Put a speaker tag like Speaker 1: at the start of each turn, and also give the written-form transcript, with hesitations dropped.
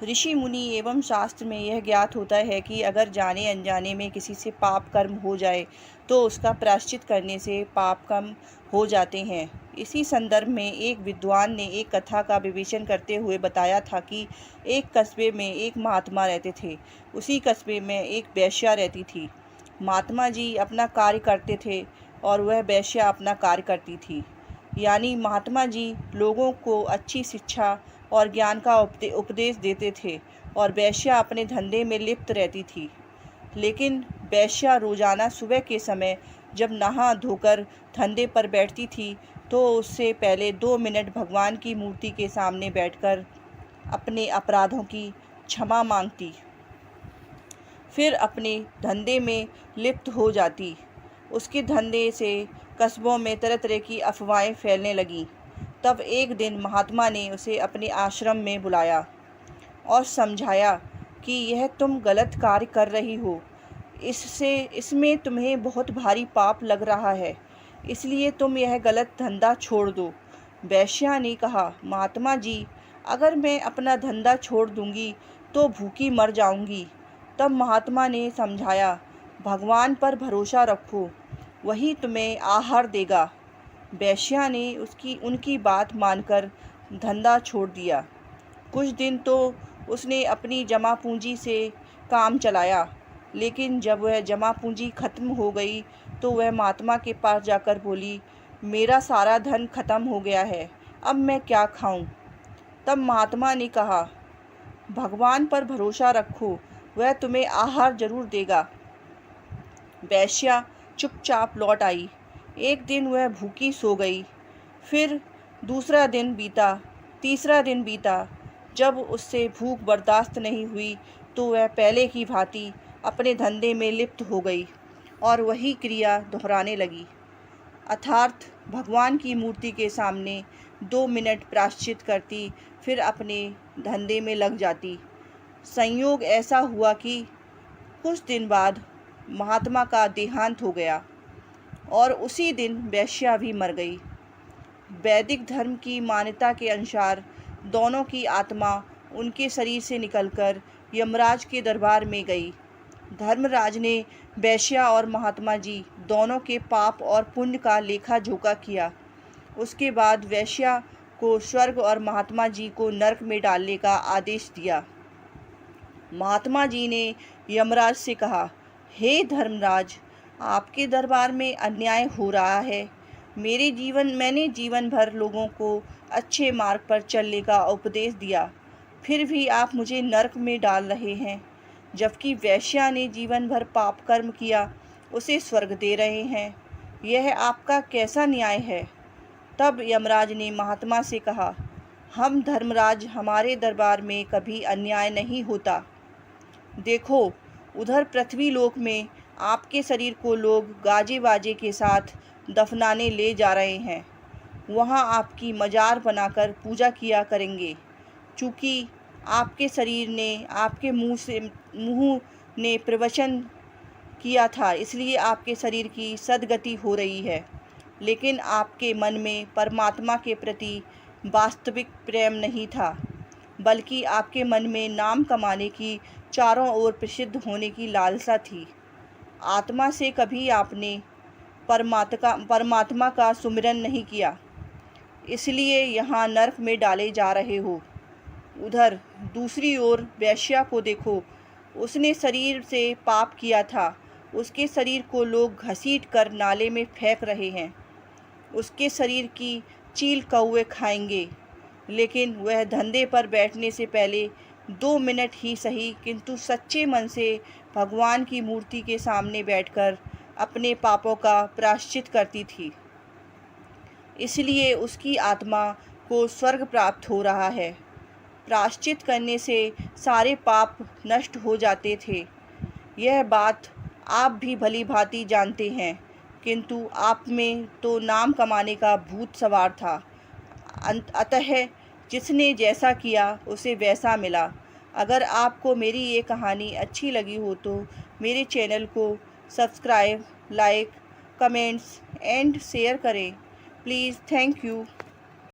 Speaker 1: ऋषि मुनि एवं शास्त्र में यह ज्ञात होता है कि अगर जाने अनजाने में किसी से पाप कर्म हो जाए तो उसका प्रायश्चित करने से पाप कम हो जाते हैं। इसी संदर्भ में एक विद्वान ने एक कथा का विवेचन करते हुए बताया था कि एक कस्बे में एक महात्मा रहते थे। उसी कस्बे में एक वेश्या रहती थी। महात्मा जी अपना कार्य करते थे और वह वेश्या अपना कार्य करती थी। यानी महात्मा जी लोगों को अच्छी शिक्षा और ज्ञान का उपदेश देते थे और वेश्या अपने धंधे में लिप्त रहती थी। लेकिन वेश्या रोज़ाना सुबह के समय जब नहा धोकर धंधे पर बैठती थी तो उससे पहले 2 मिनट भगवान की मूर्ति के सामने बैठकर अपने अपराधों की क्षमा मांगती, फिर अपने धंधे में लिप्त हो जाती। उसके धंधे से कस्बों में तरह तरह की अफवाहें फैलने लगीं। तब एक दिन महात्मा ने उसे अपने आश्रम में बुलाया और समझाया कि यह तुम गलत कार्य कर रही हो। इसमें तुम्हें बहुत भारी पाप लग रहा है, इसलिए तुम यह गलत धंधा छोड़ दो। वेश्या ने कहा, महात्मा जी, अगर मैं अपना धंधा छोड़ दूंगी तो भूखी मर जाऊंगी। तब महात्मा ने समझाया, भगवान पर भरोसा रखो, वही तुम्हें आहार देगा। वेश्या ने उनकी बात मानकर धंधा छोड़ दिया। कुछ दिन तो उसने अपनी जमा पूंजी से काम चलाया, लेकिन जब वह जमा पूंजी खत्म हो गई तो वह महात्मा के पास जाकर बोली, मेरा सारा धन खत्म हो गया है, अब मैं क्या खाऊं? तब महात्मा ने कहा, भगवान पर भरोसा रखो, वह तुम्हें आहार जरूर देगा। वेश्या चुपचाप लौट आई। एक दिन वह भूखी सो गई। फिर दूसरा दिन बीता, तीसरा दिन बीता। जब उससे भूख बर्दाश्त नहीं हुई तो वह पहले की भांति अपने धंधे में लिप्त हो गई और वही क्रिया दोहराने लगी, अर्थात भगवान की मूर्ति के सामने 2 मिनट प्रायश्चित करती, फिर अपने धंधे में लग जाती। संयोग ऐसा हुआ कि कुछ दिन बाद महात्मा का देहांत हो गया और उसी दिन वेश्या भी मर गई। वैदिक धर्म की मान्यता के अनुसार दोनों की आत्मा उनके शरीर से निकलकर यमराज के दरबार में गई। धर्मराज ने वेश्या और महात्मा जी दोनों के पाप और पुण्य का लेखा जोखा किया। उसके बाद वेश्या को स्वर्ग और महात्मा जी को नरक में डालने का आदेश दिया। महात्मा जी ने यमराज से कहा, हे धर्मराज, आपके दरबार में अन्याय हो रहा है। मैंने जीवन भर लोगों को अच्छे मार्ग पर चलने का उपदेश दिया, फिर भी आप मुझे नरक में डाल रहे हैं। जबकि वेश्या ने जीवन भर पाप कर्म किया, उसे स्वर्ग दे रहे हैं। यह आपका कैसा न्याय है? तब यमराज ने महात्मा से कहा, हम धर्मराज, हमारे दरबार में कभी अन्याय नहीं होता। देखो, उधर पृथ्वी लोक में आपके शरीर को लोग गाजे बाजे के साथ दफनाने ले जा रहे हैं। वहाँ आपकी मजार बनाकर पूजा किया करेंगे। चूँकि आपके शरीर ने आपके मुँह ने प्रवचन किया था, इसलिए आपके शरीर की सद्गति हो रही है। लेकिन आपके मन में परमात्मा के प्रति वास्तविक प्रेम नहीं था, बल्कि आपके मन में नाम कमाने की, चारों ओर प्रसिद्ध होने की लालसा थी। आत्मा से कभी आपने परमात्मा का सुमिरन नहीं किया, इसलिए यहाँ नरक में डाले जा रहे हो। उधर दूसरी ओर वेश्या को देखो, उसने शरीर से पाप किया था, उसके शरीर को लोग घसीट कर नाले में फेंक रहे हैं। उसके शरीर की चील कौवे खाएंगे, लेकिन वह धंधे पर बैठने से पहले 2 मिनट ही सही, किंतु सच्चे मन से भगवान की मूर्ति के सामने बैठकर अपने पापों का प्रायश्चित करती थी। इसलिए उसकी आत्मा को स्वर्ग प्राप्त हो रहा है। प्रायश्चित करने से सारे पाप नष्ट हो जाते थे। यह बात आप भी भली भांति जानते हैं, किंतु आप में तो नाम कमाने का भूत सवार था। अतः जिसने जैसा किया उसे वैसा मिला। अगर आपको मेरी ये कहानी अच्छी लगी हो तो मेरे चैनल को subscribe, like, comments and share करें। Please, thank you.